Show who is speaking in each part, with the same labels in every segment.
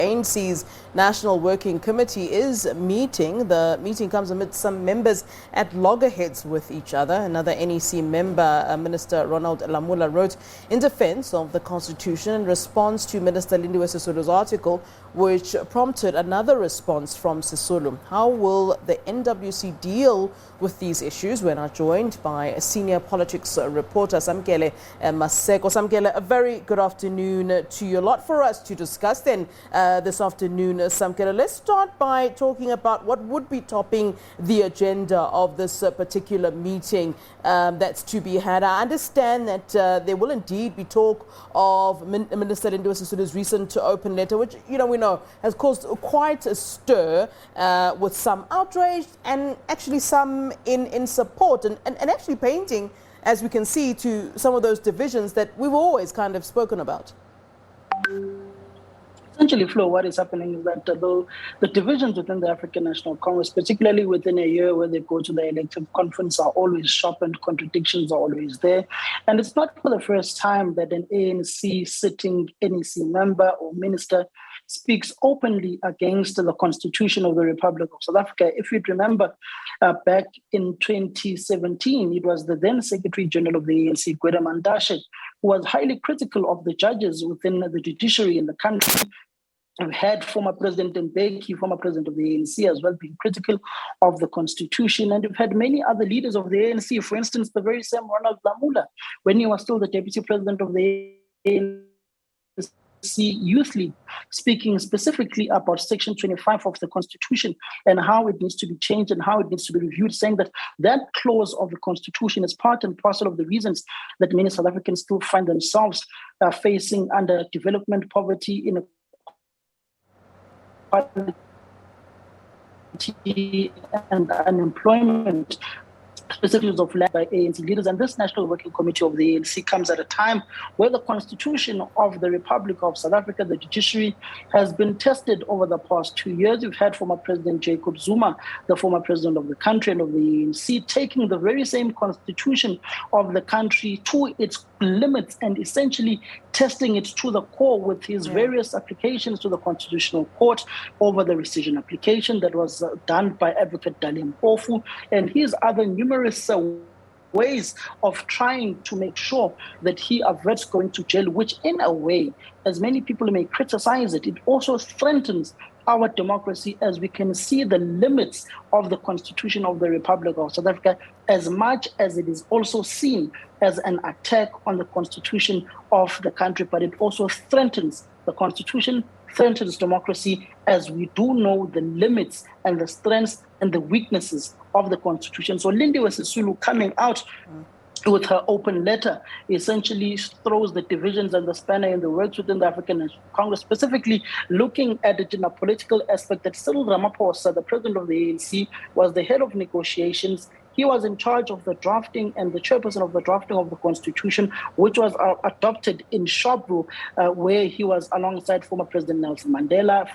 Speaker 1: ANC's National Working Committee is meeting. The meeting comes amid some members at loggerheads with each other. Another NEC member, Minister Ronald Lamola, wrote in defense of the Constitution in response to Minister Lindiwe Sisulu's article, which prompted another response from Sisulu. How will the NWC deal with these issues? We're now joined by a senior politics reporter, Samkele Maseko. Samkele, a very good afternoon to you. A lot for us to discuss then this afternoon, Samkele. Let's start by talking about what would be topping the agenda of this particular meeting that's to be had. I understand that there will indeed be talk of Minister Lindiwe Sisulu's recent open letter, which, we know has caused quite a stir with some outrage and actually some in support and actually painting, as we can see, to some of those divisions that we've always kind of spoken about.
Speaker 2: Essentially, Flo, what is happening is that the divisions within the African National Congress, particularly within a year where they go to the elective conference, are always sharpened, contradictions are always there. And it's not for the first time that an ANC sitting NEC member or minister speaks openly against the Constitution of the Republic of South Africa. If you'd remember, back in 2017, it was the then Secretary General of the ANC, Gwede Mantashe, who was highly critical of the judges within the judiciary in the country. We've had former President Mbeki, former president of the ANC, as well, being critical of the Constitution. And we've had many other leaders of the ANC, for instance, the very same Ronald Lamola, when he was still the deputy president of the ANC Youth League, speaking specifically about Section 25 of the Constitution and how it needs to be changed and how it needs to be reviewed, saying that that clause of the Constitution is part and parcel of the reasons that many South Africans still find themselves facing underdevelopment, poverty, inequality, and unemployment. Specifics of led by ANC leaders, and this National Working Committee of the ANC comes at a time where the Constitution of the Republic of South Africa, the judiciary, has been tested over the past 2 years. We've had former President Jacob Zuma, the former president of the country and of the ANC, taking the very same Constitution of the country to its limits and essentially testing it to the core with his various applications to the Constitutional Court over the rescission application that was done by Advocate Dali Mpofu and his other numerous ways of trying to make sure that he averts going to jail, which in a way, as many people may criticize it, it also strengthens our democracy, as we can see the limits of the Constitution of the Republic of South Africa, as much as it is also seen as an attack on the Constitution of the country, but it also strengthens the Constitution, strengthens democracy, as we do know the limits and the strengths and the weaknesses of the Constitution. So Lindiwe Sisulu coming out with her open letter essentially throws the divisions and the spanner in the works within the African National Congress, specifically looking at it in a political aspect that Cyril Ramaphosa, the president of the ANC, was the head of negotiations. He was in charge of the drafting and the chairperson of the drafting of the Constitution, which was adopted in Sharpeville, where he was alongside former President Nelson Mandela,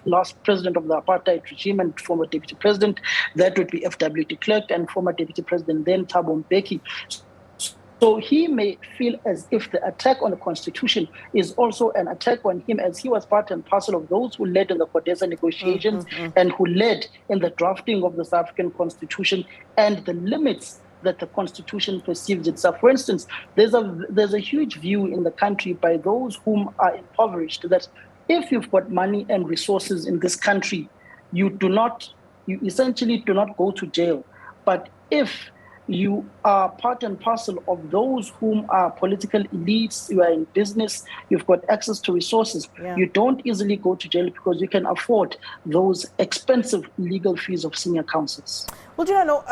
Speaker 2: last president of the apartheid regime and former deputy president, that would be F.W. de Klerk, and former deputy president then Thabo Mbeki. So he may feel as if the attack on the Constitution is also an attack on him, as he was part and parcel of those who led in the CODESA negotiations and who led in the drafting of the South African Constitution and the limits that the Constitution perceives itself. For instance, there's a huge view in the country by those whom are impoverished that if you've got money and resources in this country, you essentially do not go to jail. But if you are part and parcel of those whom are political elites, you are in business, you've got access to resources, you don't easily go to jail because you can afford those expensive legal fees of senior counsels.
Speaker 1: Well,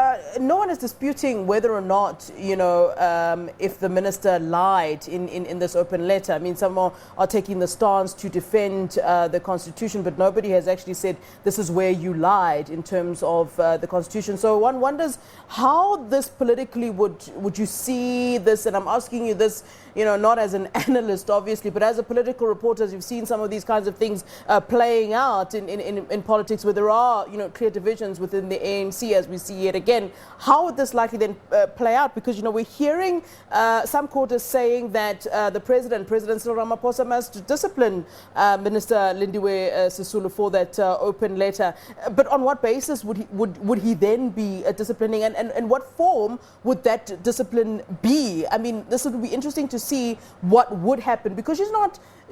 Speaker 1: no one is disputing whether or not, if the minister lied in this open letter. I mean, some are taking the stance to defend the Constitution, but nobody has actually said this is where you lied in terms of the Constitution. So one wonders how this politically would you see this, and I'm asking you this not as an analyst, obviously, but as a political reporter, you've seen some of these kinds of things playing out in politics where there are, clear divisions within the ANC as we see it again. How would this likely then play out? Because, we're hearing some quarters saying that the President Cyril Ramaphosa must discipline Minister Lindiwe Sisulu for that open letter. But on what basis would he then be disciplining, and what form would that discipline be? I mean, this would be interesting to see what would happen, because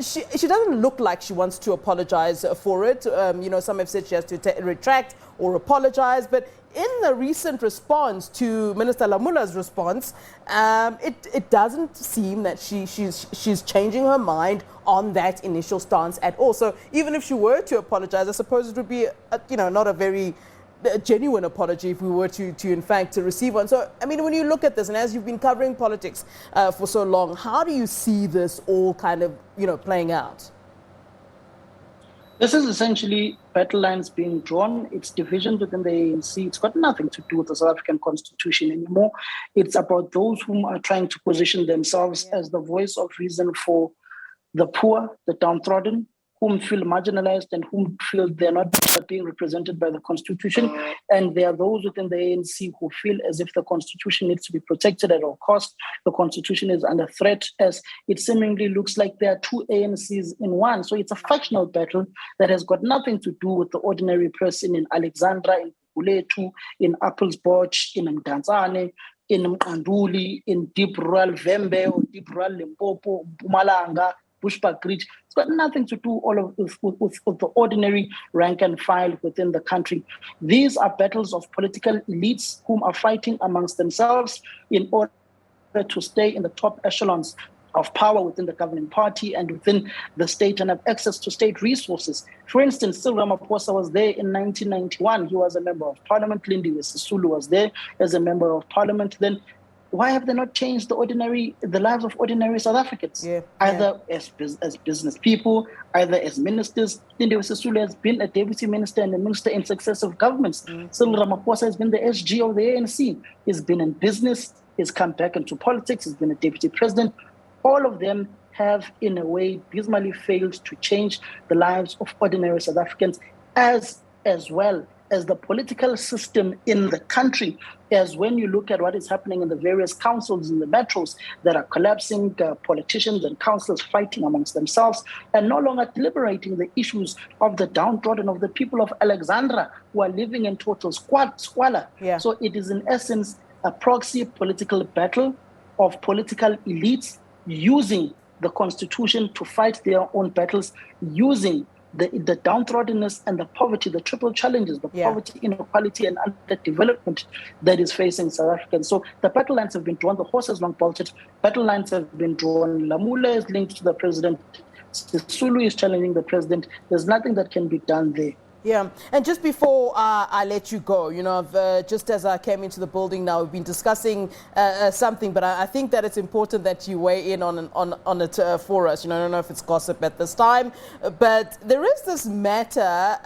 Speaker 1: she doesn't look like she wants to apologize for it. Some have said she has to retract or apologize, but in the recent response to Minister Lamola's response, it doesn't seem that she's changing her mind on that initial stance at all. So even if she were to apologize, I suppose it would be not a very genuine apology if we were to in fact to receive one. So I mean, when you look at this, and as you've been covering politics for so long, how do you see this all kind of playing out?
Speaker 2: This is essentially battle lines being drawn. It's divisions within the ANC. It's got nothing to do with the South African Constitution anymore. It's about those whom are trying to position themselves as the voice of reason for the poor, the downtrodden, whom feel marginalized and whom feel they're not being represented by the Constitution. And there are those within the ANC who feel as if the Constitution needs to be protected at all costs. The Constitution is under threat, as it seemingly looks like there are two ANCs in one. So it's a factional battle that has got nothing to do with the ordinary person in Alexandra, in Kuletu, in Applesbotch, in Mdantsane, in Mkanduli, in deep rural Vembe, or deep rural Limpopo, Mpumalanga, Bushbuckridge. It's got nothing to do with the ordinary rank and file within the country. These are battles of political elites whom are fighting amongst themselves in order to stay in the top echelons of power within the governing party and within the state and have access to state resources. For instance, Cyril Ramaphosa was there in 1991. He was a member of parliament. Lindiwe Sisulu was there as a member of parliament. Then why have they not changed the lives of ordinary South Africans? Either as business people, either as ministers. Lindiwe Sisulu has been a deputy minister and a minister in successive governments. Cyril Ramaphosa has been the SG of the ANC. He's been in business. He's come back into politics. He's been a deputy president. All of them have, in a way, dismally failed to change the lives of ordinary South Africans, as well as the political system in the country, as when you look at what is happening in the various councils in the metros that are collapsing, politicians and councillors fighting amongst themselves and no longer deliberating the issues of the downtrodden, of the people of Alexandra who are living in total squalor. So it is in essence a proxy political battle of political elites using the Constitution to fight their own battles, using the downtroddenness and the poverty, the triple challenges, the poverty, inequality, and underdevelopment that is facing South Africans. So the battle lines have been drawn, the horse has long bolted, battle lines have been drawn. Lamola is linked to the president, Sisulu is challenging the president. There's nothing that can be done there.
Speaker 1: Yeah, and just before I let you go, just as I came into the building now, we've been discussing something, but I think that it's important that you weigh in on it for us. I don't know if it's gossip at this time, but there is this matter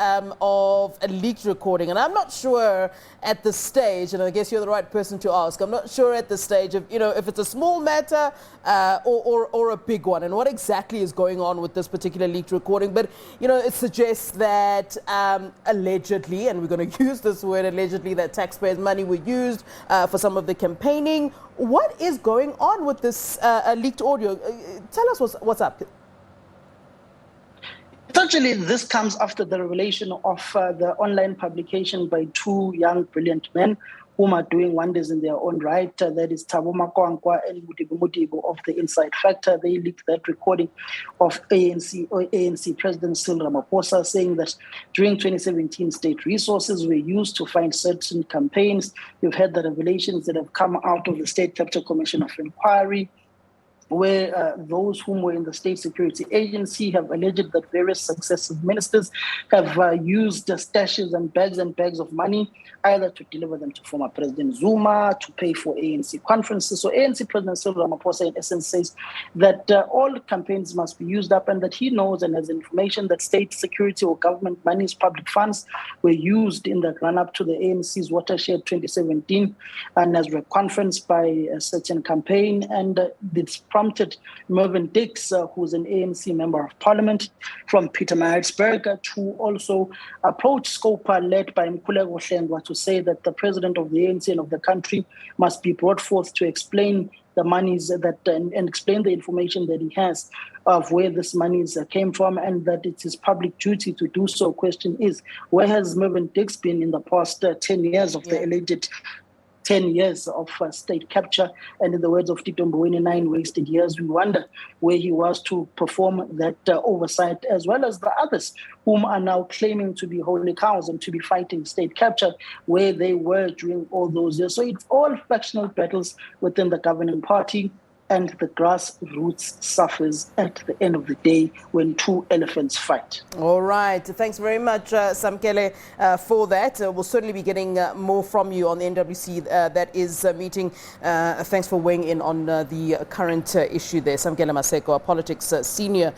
Speaker 1: of a leaked recording, and I'm not sure at this stage, and I guess you're the right person to ask, I'm not sure at this stage of, if it's a small matter or a big one, and what exactly is going on with this particular leaked recording. But, it suggests that allegedly, and we're going to use this word allegedly, that taxpayers' money were used for some of the campaigning. What is going on with this leaked audio? Tell us what's up.
Speaker 2: Essentially, this comes after the revelation of the online publication by two young, brilliant men whom are doing wonders in their own right. That is Thabo Makwankwa and Mudibu of the Inside Factor. They leaked that recording of ANC President Cyril Ramaphosa saying that during 2017, state resources were used to fund certain campaigns. You've heard the revelations that have come out of the State Capital Commission of Inquiry, where those whom were in the State Security Agency have alleged that various successive ministers have used stashes and bags of money, either to deliver them to former President Zuma, to pay for ANC conferences. So ANC President Cyril Ramaphosa, in essence, says that all campaigns must be used up, and that he knows and has information that state security or government monies, public funds, were used in the run-up to the ANC's Watershed 2017 and as reconferenced by a certain campaign, and it's prompted Mervyn Dix, who's an ANC member of parliament from Pietermaritzburg, to also approach Scopa, led by Mkhuleko Hlengwa, to say that the president of the ANC and of the country must be brought forth to explain the monies that and explain the information that he has of where this monies came from, and that it's his public duty to do so. Question is, where has Mervyn Dix been in the past 10 years of the alleged 10 years of state capture? And in the words of Tito Mboweni, 9 wasted years. We wonder where he was to perform that oversight, as well as the others whom are now claiming to be holy cows and to be fighting state capture, where they were during all those years. So it's all factional battles within the governing party, and the grassroots suffers at the end of the day when two elephants fight.
Speaker 1: All right. Thanks very much, Samkele, for that. We'll certainly be getting more from you on the NWC that is meeting. Thanks for weighing in on the current issue there. Samkele Maseko, a politics senior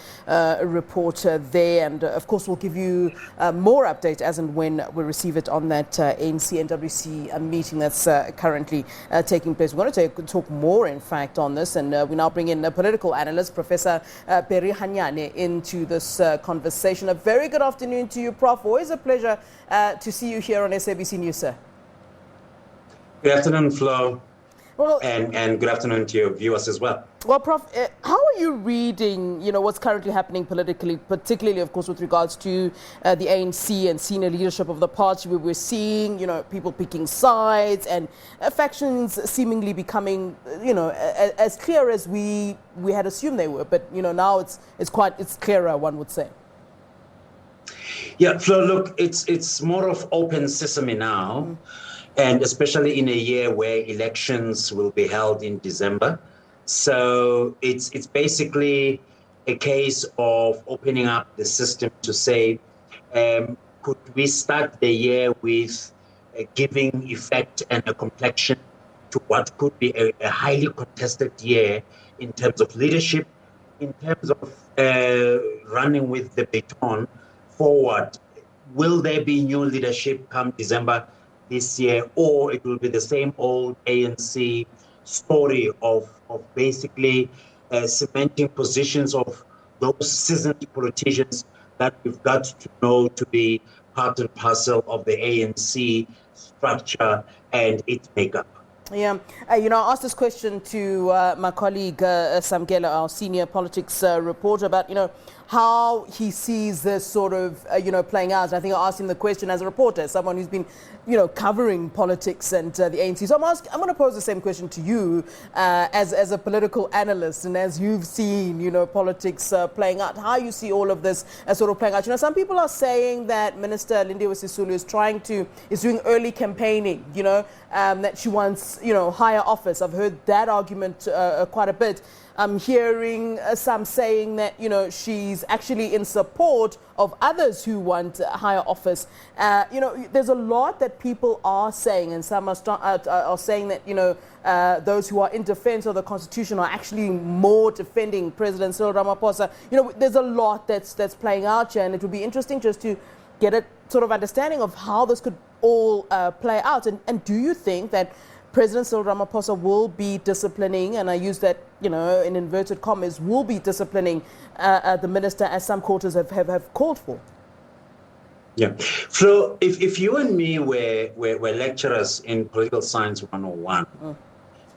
Speaker 1: reporter there. And, of course, we'll give you more update as and when we receive it on that ANC NWC meeting that's currently taking place. We're going to talk more, in fact, on this. And we now bring in a political analyst, Professor Barry Hanyane, into this conversation. A very good afternoon to you, Prof. Always a pleasure to see you here on SABC News, sir.
Speaker 3: Good afternoon, Flo.
Speaker 1: Well,
Speaker 3: and good afternoon to your viewers as well.
Speaker 1: Well, Prof, how are you reading, what's currently happening politically, particularly, of course, with regards to the ANC and senior leadership of the party, where we're seeing, people picking sides and factions seemingly becoming, as clear as we had assumed they were. But, now it's clearer, one would say.
Speaker 3: Yeah, Flo, look, it's more of open sesame now. Mm. And especially in a year where elections will be held in December. So it's basically a case of opening up the system to say, could we start the year with giving effect and a complexion to what could be a highly contested year in terms of leadership, in terms of running with the baton forward? Will there be new leadership come December this year, or it will be the same old ANC story of basically cementing positions of those seasoned politicians that we've got to know to be part and parcel of the ANC structure and its makeup?
Speaker 1: Yeah, I asked this question to my colleague Samkele, our senior politics reporter, about, how he sees this sort of, playing out. I think I asked him the question as a reporter, someone who's been, covering politics and the ANC. So I'm going to pose the same question to you as a political analyst, and as you've seen, politics playing out, how you see all of this sort of playing out. Some people are saying that Minister Lindiwe Sisulu is doing early campaigning, that she wants, higher office. I've heard that argument quite a bit. I'm hearing some saying that, she's actually in support of others who want higher office. There's a lot that people are saying, and some are saying that, those who are in defense of the Constitution are actually more defending President Cyril Ramaphosa. There's a lot that's playing out here, and it would be interesting just to get a sort of understanding of how this could all play out. And do you think that President Cyril Ramaphosa will be disciplining, and I use that, in inverted commas, will be disciplining the minister, as some quarters have called for?
Speaker 3: Yeah. Flo, if you and me were lecturers in Political Science 101,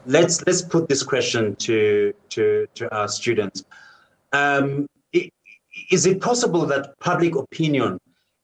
Speaker 3: let's put this question to our students. Is it possible that public opinion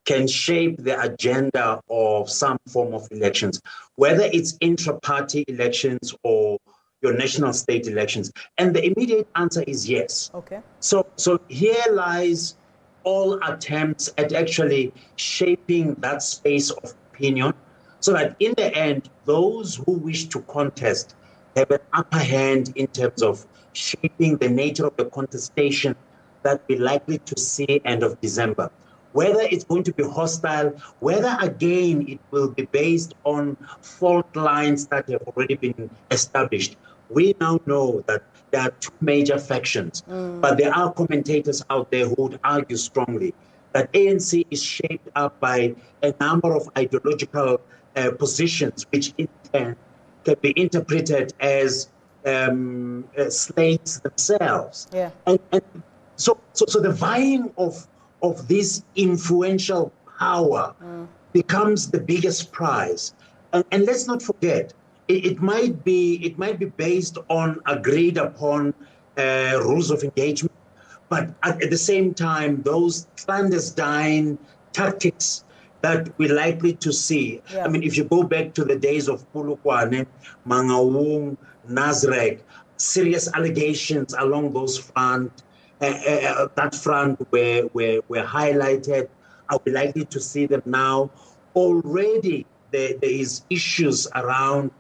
Speaker 3: can shape the agenda of some form of elections, whether it's intra-party elections or your national state elections? And the immediate answer is yes.
Speaker 1: Okay.
Speaker 3: So here lies all attempts at actually shaping that space of opinion, so that in the end, those who wish to contest have an upper hand in terms of shaping the nature of the contestation that we're likely to see end of December. Whether it's going to be hostile, whether again it will be based on fault lines that have already been established. We now know that there are two major factions, but there are commentators out there who would argue strongly that ANC is shaped up by a number of ideological positions, which in turn can be interpreted as slates themselves.
Speaker 1: Yeah.
Speaker 3: And so the vying of this influential power becomes the biggest prize. And let's not forget, it might be based on agreed upon rules of engagement, but at the same time, those clandestine tactics that we're likely to see.
Speaker 1: Yeah.
Speaker 3: I mean, if you go back to the days of Polokwane, Mangaung, Nasrec, serious allegations along those front, that front were highlighted. Are we likely to see them now? Already there is issues around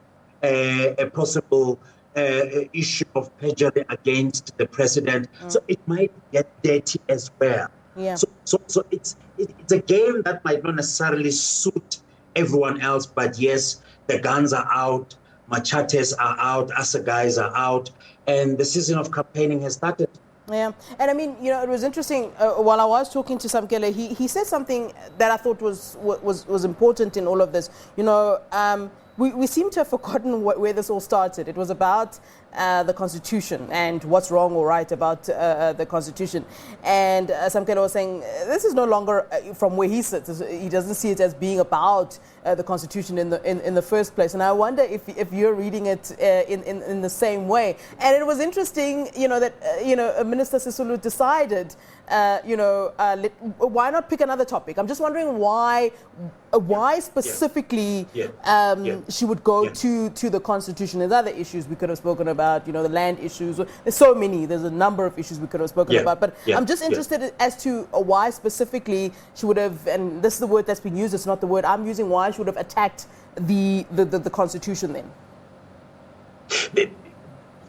Speaker 3: a possible issue of perjury against the president. So it might get dirty as well.
Speaker 1: Yeah.
Speaker 3: So it's a game that might not necessarily suit everyone else, but yes, the guns are out, machetes are out, assegais are out, and the season of campaigning has started.
Speaker 1: Yeah, and I mean, you know, it was interesting. While I was talking to Samkele, he said something that I thought was important in all of this. You know, we seem to have forgotten where this all started. It was about the Constitution and what's wrong or right about the Constitution. And Samkele was saying this is no longer from where he sits. He doesn't see it as being about the Constitution in the first place. And I wonder if you're reading it in the same way. And it was interesting, you know, that Minister Sisulu decided, why not pick another topic? I'm just wondering why specifically she would go to the Constitution. There's other issues we could have spoken about, you know, the land issues. There's so many. There's a number of issues we could have spoken about. But I'm just interested as to why specifically she would have, and this is the word that's been used, it's not the word I'm using, why she would have attacked the Constitution then.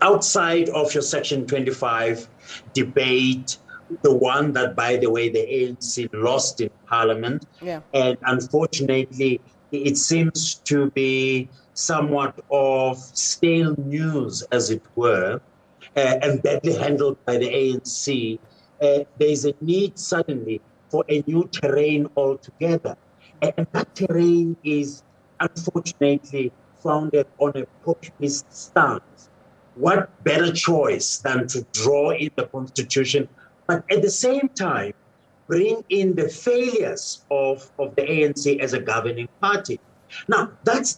Speaker 3: Outside of your Section 25 debate, the one that, by the way, the ANC lost in Parliament, and unfortunately, it seems to be somewhat of stale news, as it were, and badly handled by the ANC. There's a need suddenly for a new terrain altogether. And that terrain is unfortunately founded on a populist stance. What better choice than to draw in the Constitution, but at the same time, bring in the failures of the ANC as a governing party? Now, that's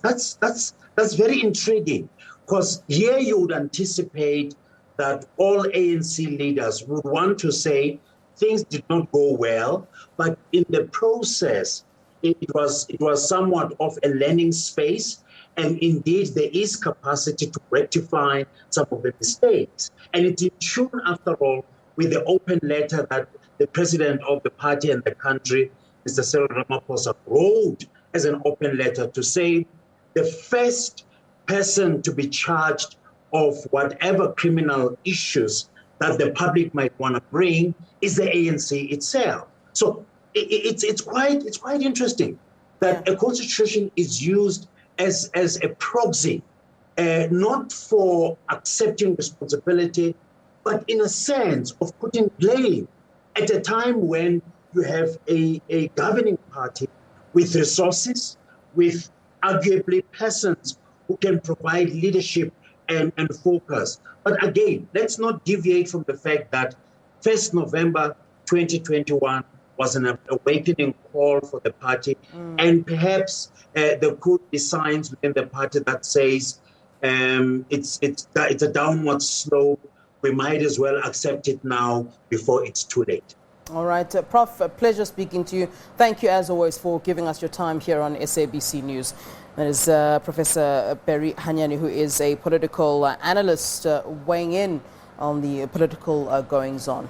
Speaker 3: very intriguing, because here you would anticipate that all ANC leaders would want to say things did not go well, but in the process, it was somewhat of a learning space, and indeed there is capacity to rectify some of the mistakes. And it's in tune, after all, with the open letter that the president of the party and the country, Mr. Cyril Ramaphosa, wrote as an open letter to say the first person to be charged of whatever criminal issues that the public might want to bring is the ANC itself. So it's quite interesting that a constitution is used as a proxy, not for accepting responsibility, but in a sense of putting blame at a time when you have a governing party with resources, with arguably persons who can provide leadership and focus. But again, let's not deviate from the fact that 1st November 2021 was an awakening call for the party. And perhaps there could be signs within the party that says it's a downward slope. We might as well accept it now before it's too late.
Speaker 1: All right, Prof, a pleasure speaking to you. Thank you, as always, for giving us your time here on SABC News. That is Professor Barry Hanyane, who is a political analyst weighing in on the political goings-on.